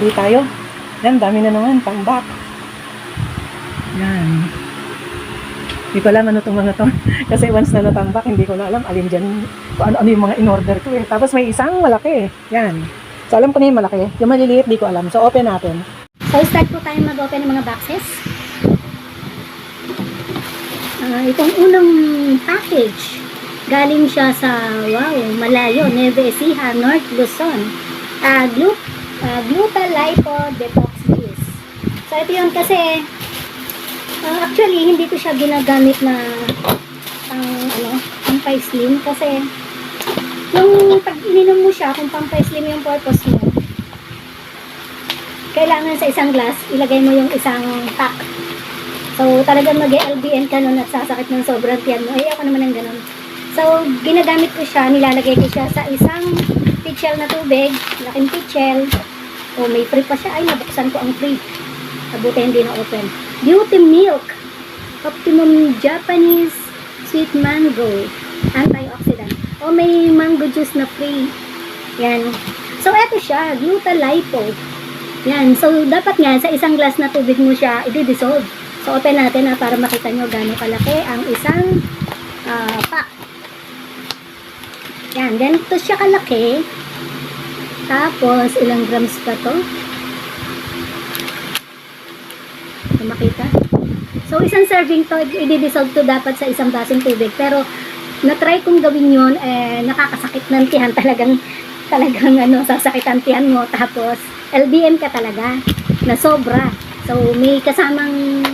Ulit tayo. Yan, dami na naman, tambak. Yan. Hindi ko alam ano itong mga to. Kasi once na natambak, hindi ko na alam alin dyan, kung ano yung mga in-order ko eh. Tapos may isang malaki. Yan. So alam ko na yung malaki. Yung maliliit, di ko alam. So open natin. So start po tayo mag-open ng mga boxes. Itong unang package, galing siya sa, wow, malayo, Nueva Ecija, North Luzon. Gluta-Lipo Detox Juice. So ito yun kasi, actually, hindi ko siya ginagamit na pampay-slim kasi yung pag ininom mo siya, kung pampay-slim yung purpose mo, kailangan sa isang glass, ilagay mo yung isang pack. So, talagang mag-LBN ka nun at sasakit ng sobrang tiyan mo. Ay, ako naman ang ganun. So, ginagamit ko siya, nilalagay ko siya sa isang pitchel na tubig, laking pitchel. O, may free pa siya. Ay, nabuksan ko ang free. Mabuti hindi na open. Beauty Milk. Optimum Japanese Sweet Mango. Antioxidant. O, may mango juice na free. Yan. So, eto siya. Gluta-Lipo. Yan. So, dapat nga, sa isang glass na tubig mo siya, i-dissolve. So, open natin para makita nyo gano'ng kalaki ang isang pack. Yan. Ganito siya kalaki. Tapos, ilang grams pa to? So, makita? So, isang serving to, i-dissolve to dapat sa isang baseng tubig. Pero, na-try kong gawin yun, nakakasakit ng tiyan. Talagang sasakit ang tiyan mo. Tapos, LBM ka talaga, na sobra. So, may kasamang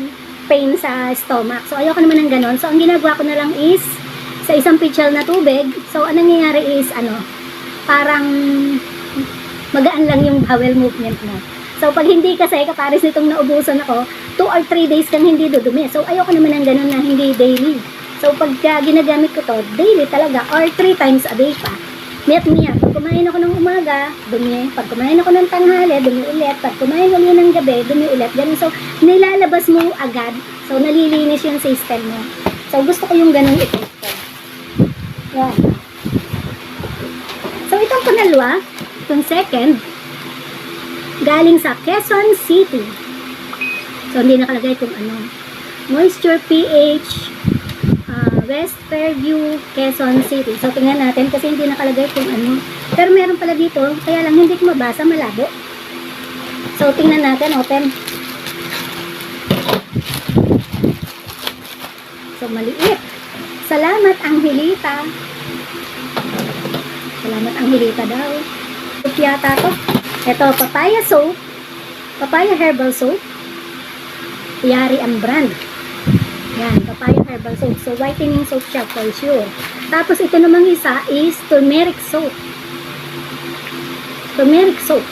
pain sa stomach. So, ayoko naman ng ganon. So, ang ginagawa ko na lang is, sa isang pitchel na tubig, so, anong nangyayari is, parang magaan lang yung bowel movement mo. So, pag hindi kasi, kapares nitong naubusan ako, 2 or 3 days kang hindi dudumi. So, ayoko naman ng ganon na hindi daily. So, pag ginagamit ko to, daily talaga, or 3 times a day pa. Miyat-miyat. Pag kumain ako ng umaga, dumi. Pag kumain ako ng tanghali, dumi ulit. Pag kumain ulit ng gabi, dumi ulit. Ganun. So, nilalabas mo agad. So, nalilinis yung system mo. So, gusto ko yung ganun epekto. Yan. So, itong pangalwa, itong second, galing sa Quezon City. So, hindi nakalagay kung ano. Moisture pH, West Fairview, Quezon City. So, tingnan natin kasi hindi nakalagay kung ano. Pero meron pala dito, kaya lang hindi ko mabasa, malabo. So, tingnan natin, open. So, maliit. Salamat, Angelita. Salamat, Angelita daw. Ito yata to. Ito, papaya soap. Papaya herbal soap. Yari ang brand. Yan, papaya herbal soap. So, whitening soap siya for sure. Tapos, ito namang isa is turmeric soap. Turmeric soap.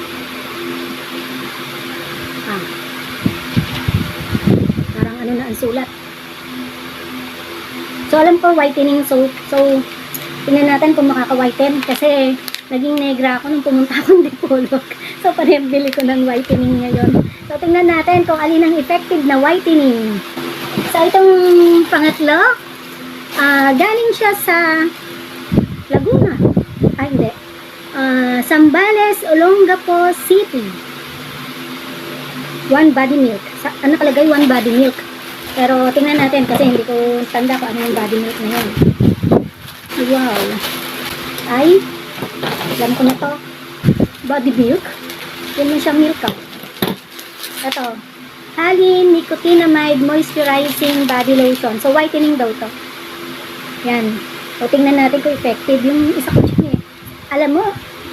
Parang ano na ang sulat. So, alam ko, whitening soap. So, tingnan natin kung makaka-whiten. Kasi, naging negra ako nung pumunta akong Dipolog. So, panibili ko ng whitening ngayon. So, tingnan natin kung alin ang effective na whitening. So, itong pangatlo, galing siya sa Laguna. Ay, hindi. Sambales, Olongapo City. One body milk. Nakalagay one body milk. Pero, tingnan natin kasi hindi ko tanda ko ano yung body milk na yun. Wow. Ay, alam ko na to. Body milk. Yun yung siyang milk. Ito. Halin Nicotinamide Moisturizing Body Lotion. So, whitening daw to. Yan. So, tingnan natin kung effective. Yung isa ko dyan eh. Alam mo,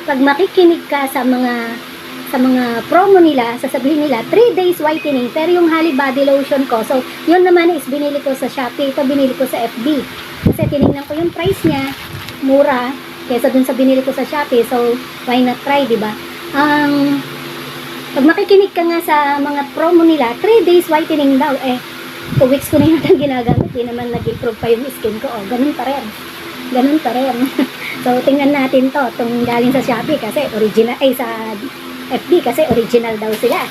pag makikinig ka sa mga promo nila, sasabihin nila, 3 days whitening. Pero yung Hali Body Lotion ko, so, yun naman is binili ko sa Shopee. Ito binili ko sa FB. Kasi tinignan ko yung price niya, mura, kesa dun sa binili ko sa Shopee. So, why not try, diba? Pag makikinig ka nga sa mga promo nila, 3 days whitening daw. 2 weeks ko na yun ginagamit. Di naman nag-improve pa yung skin ko. Ganun pa rin. Ganun pa rin. So, tingnan natin to. Itong galing sa Shopee kasi original, sa FB kasi original daw sila.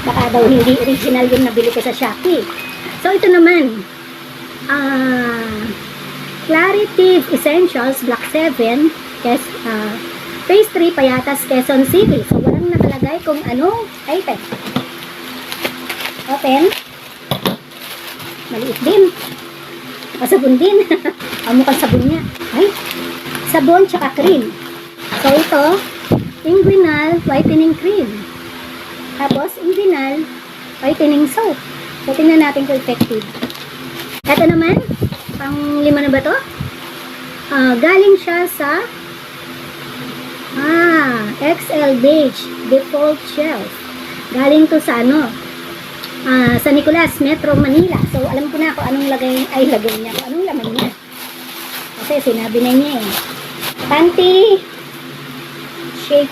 Baka daw hindi original yung nabili ko sa Shopee. So, ito naman. Clarity Essentials Black 7. Yes, Phase 3 Payatas, Quezon City. So, walang nakalagay ilalagay kung anong item. Open. Maliit din. Sabon din. Mukhang sabon niya. Ay, sabon tsaka cream. So, ito, inguinal whitening cream. Tapos, inguinal whitening soap. So, tingnan natin kung effective. Ito naman, pang 5 na ba to? Galing siya sa XL Beige Default Shelf. Galing to sa sa Nicolas, Metro Manila. So, alam ko na kung anong lagay niya, kung anong laman niya. Kasi sinabi na niya eh. Panty shape,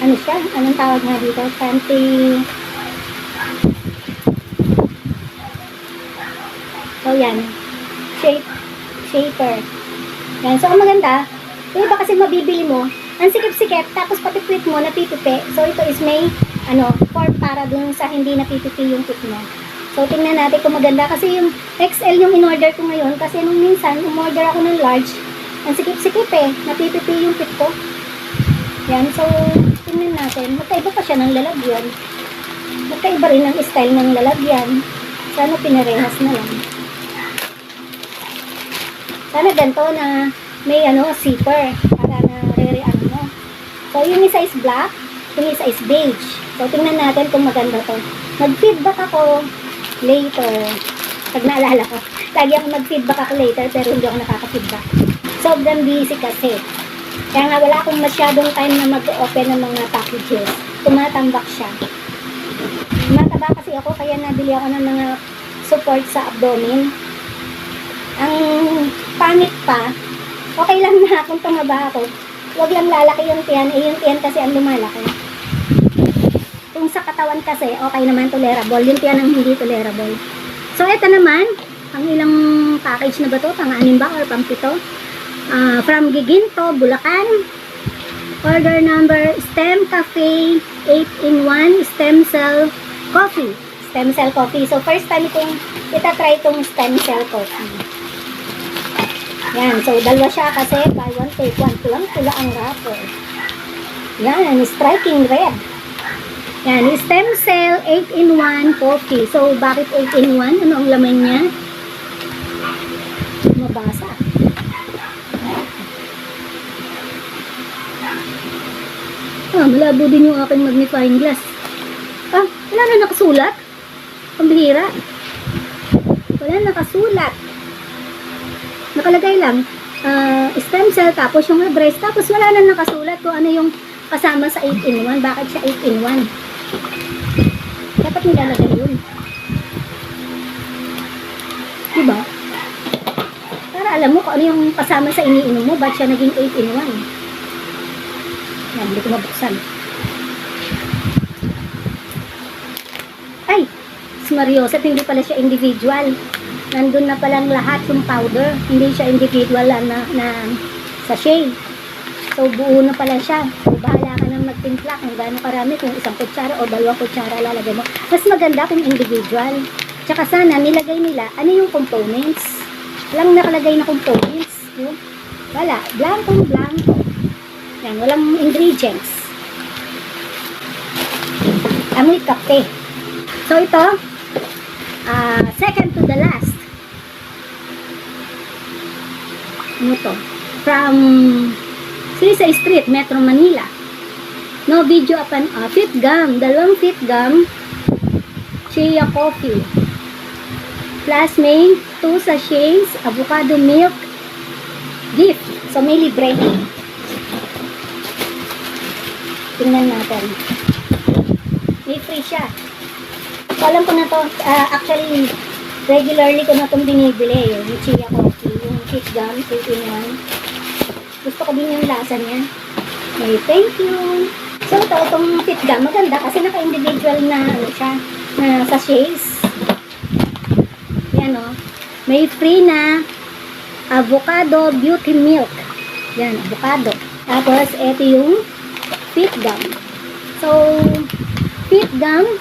ano siya? Anong tawag nga dito? Panty so, yan. Shaper. Yan. So, ang maganda, yung iba kasi mabibili mo, ang sikip-sikip, tapos pati-pit mo, napipipi. So, ito is may, form para dun sa hindi napipipi yung pit mo. So, tingnan natin kung maganda. Kasi yung XL yung in-order ko ngayon, kasi nung minsan, umorder ako ng large, ang sikip-sikip eh, napipipi yung pit ko. Yan. So, tingnan natin. Magkaiba pa siya ng lalagyan. Magkaiba rin ang style ng lalagyan. Sana pinarehas na lang. Sana ganito na may zipper para na re-ano mo. So, yung isa is black, yung isa is beige. So, tingnan natin kung maganda to. Mag-feedback ako later. Pag naalala ko. Lagi ako mag-feedback ako later pero hindi ako nakaka-feedback. Sobrang busy kasi. Kaya nga wala akong masyadong time na mag-open ng mga packages. Tumatambak siya. Tumataba kasi ako kaya nabili ako ng mga support sa abdomen. Ang pangit pa, okay lang na kung tumaba ako. Huwag lang lalaki yung tiyan. Yung tiyan kasi ang lumalaki. Kung sa katawan kasi, okay naman, tolerable. Yung tiyan ang hindi tolerable. So, ito naman, ang ilang package na ba ito? Pang-6 ba or pang-7? From Giginto, Bulacan. Order number, Stem Cafe 8-in-1 Stem Cell Coffee. Stem Cell Coffee. So, first time itong itatry itong Stem Cell Coffee. Yan. So, dalawa siya kasi buy one, take one. Tulang-tula ang wrapper. Yan. Striking red. Yan. Stem Cell 8-in-1 coffee. So, bakit 8-in-1? Ano ang laman niya? Mabasa. Malabo din yung aking magnifying glass. Wala na nakasulat. Pambihira. Wala nakasulat. Nakalagay lang, stem cell, tapos yung breast, tapos wala na nakasulat kung ano yung kasama sa 8-in-1. Bakit siya 8-in-1? Dapat nilalagay yun. Diba? Para alam mo kung ano yung kasama sa iniinom mo, ba't siya naging 8-in-1? Yan, hindi ko mabuksan. Ay! Smariosat, hindi pala siya individual. Nandun na palang lahat yung powder. Hindi siya individual na sachet. So, buo na pala siya. So, bahala ka nang magtimpla kung gaano karami, kung 1 kutsara o 2 kutsara lalagay mo. Mas maganda kung individual. Tsaka sana, nilagay nila, ano yung components? Walang nakalagay na components. Yung, wala. Blanco. Yan, walang ingredients. Amoy kape. So, ito, second to the last. Ano to? From Sisa Street, Metro Manila. No video upon fit gum. 2 fit gum. Chia coffee. Plus may 2 sachets avocado milk gift. So may libre. Tingnan natin. May free siya. So, alam ko na to. Actually, regularly ko na itong binibili. Yung chia coffee. Yung fit gum, 2-in-1. Gusto ko din yung lasa niya. Okay, thank you. So, itong fit gum, maganda kasi naka-individual na, siya, na sachets. Yan, May free na avocado beauty milk. Yan, avocado. Tapos, ito yung fit gum. So, fit gum,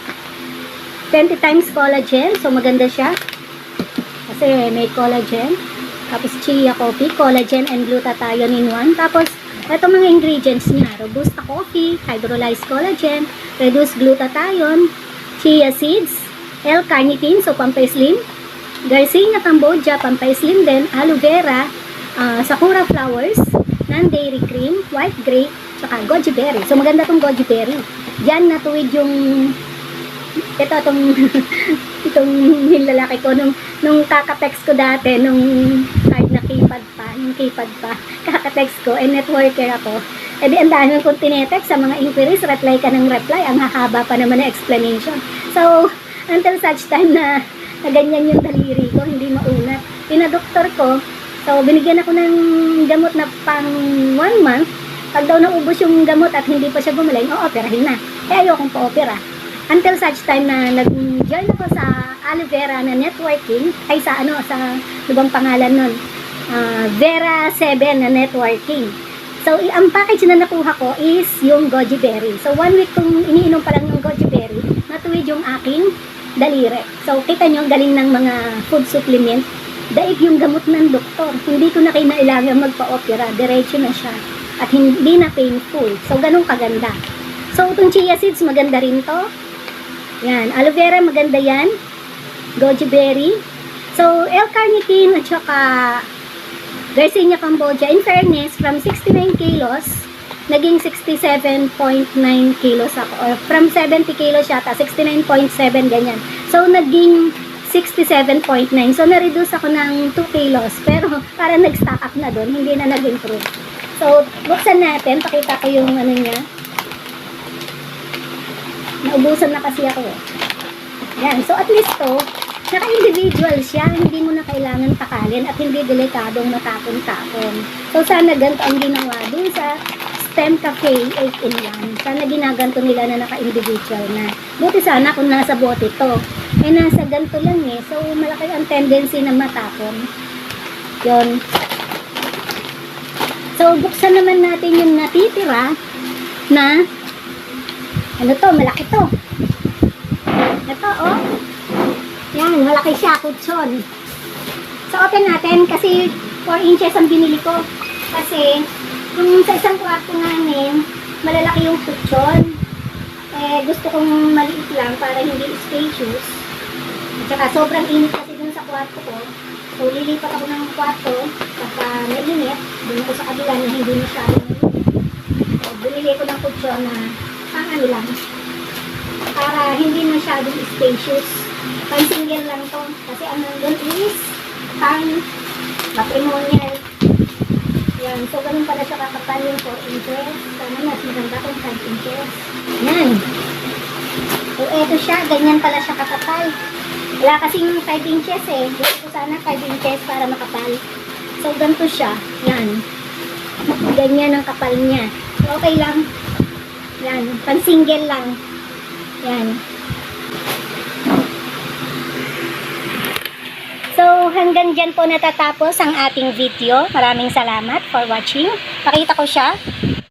20 times collagen. So, maganda siya. Kasi may collagen. Tapos, chia coffee, collagen and glutathione in 1. Tapos, Ito mga ingredients niya. Robusta coffee, hydrolyzed collagen, reduced glutathione, chia seeds, L-carnitine, so pampaslim, Garcinia cambogia, pampaslim din, aloe vera, sakura flowers, non-dairy cream, white grape, tsaka goji berry. So maganda tong goji berry. Diyan natuwid yung itong lalaki ko nung kaka-text ko dati nung card na keypad pa kaka-text ko networker ako di ang dami kong tinetext sa mga inquiries, reply ka ng reply, ang hahaba pa naman na explanation. So until such time na ganyan yung daliri ko, hindi maunat, pinadoktor ko, so binigyan ako ng gamot na pang 1 month. Pag daw naubos yung gamot at hindi pa siya gumaling, operahin na. Ayokong pa-opera. Until such time na nag-join ako sa aloe vera na networking, ay sa lubang pangalan nun, Vera 7 na networking. So, ang package na nakuha ko is yung goji berry. So, 1 week kong iniinom pa lang ng goji berry, natuwid yung aking daliri. So, kita nyo, galing ng mga food supplement, daig yung gamot ng doktor. Hindi ko na kinailangan magpa-opera, diretso na siya. At hindi na painful. So, ganun kaganda. So, itong chia seeds, maganda rin to. Yan, aloe vera, maganda yan. Goji berry. So, L-carnitine at saka Garcinia cambogia. In fairness, from 69 kilos, naging 67.9 kilos ako. Or from 70 kilos siya, 69.7 ganyan. So, naging 67.9. So, na-reduce ako ng 2 kilos. Pero, parang nag-stock up na doon. Hindi na nag-improve. So, buksan natin. Pakita ko yung niya. Naubusan na kasi ako eh. Yan. So, at least to, naka-individual siya. Hindi mo na kailangan takalin at hindi delikadong matapon-tapon. So, sana ganito ang ginawa dun sa Stem Cafe 8-in-1. Sana ginaganto nila na naka-individual na. Buti sana kung nasa bote to. Eh, nasa ganito lang eh. So, malaki ang tendency na matapon. Yun. So, buksan naman natin yung natitira na malaki to. Ito, oh. Yan, malaki siya, kutsyon. So, open natin kasi 4 inches ang binili ko. Kasi, yung sa isang kwarto namin, malalaki yung kutsyon. Gusto kong maliit lang para hindi spacious. At saka, sobrang init kasi dun sa kwarto ko. So, lilipat ako ng kwarto kapag mainit. Dun ako sa kabila na hindi masyadong mainit. So, binili ko ng kutsyon na lang. Para hindi masyadong spacious. Pang-single lang to. Kasi ang nandun is matrimonial. Yan. So, ganun pala siya kakapal yung 4 inches. Sana mas maganda kung 5 inches. Yan. So, eto siya. Ganyan pala siya kakapal. Wala kasing 5 inches eh. Gusto ko sana 5 inches para makapal. So, ganito siya. Yan. Ganyan ang kapal niya. So, okay lang. Yan. Pang-single lang. Yan. So, hanggang dyan po natatapos ang ating video. Maraming salamat for watching. Pakita ko siya.